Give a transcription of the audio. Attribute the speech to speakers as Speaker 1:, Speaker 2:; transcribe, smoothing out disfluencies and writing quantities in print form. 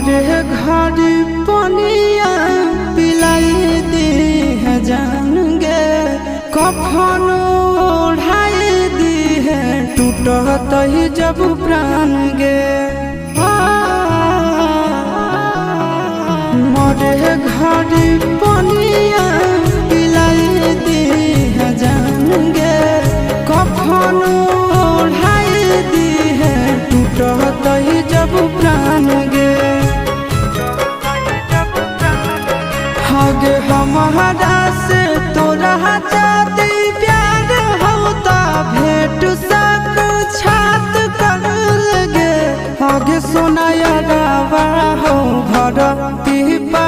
Speaker 1: मरे घर पनिया पिलाई दी है जान गे कफन ओढ़ाई दी है टूटत ही जब प्राण गे मरे घर पनिया पिलाई दी है जान गे कफन ओढ़ाई दी है टूटत ही जब प्राण गे हगे हमारा से तोरा जाती प्यार होता भेंट सक छात कर लगे हगे सोनाया गावा हो भरती पा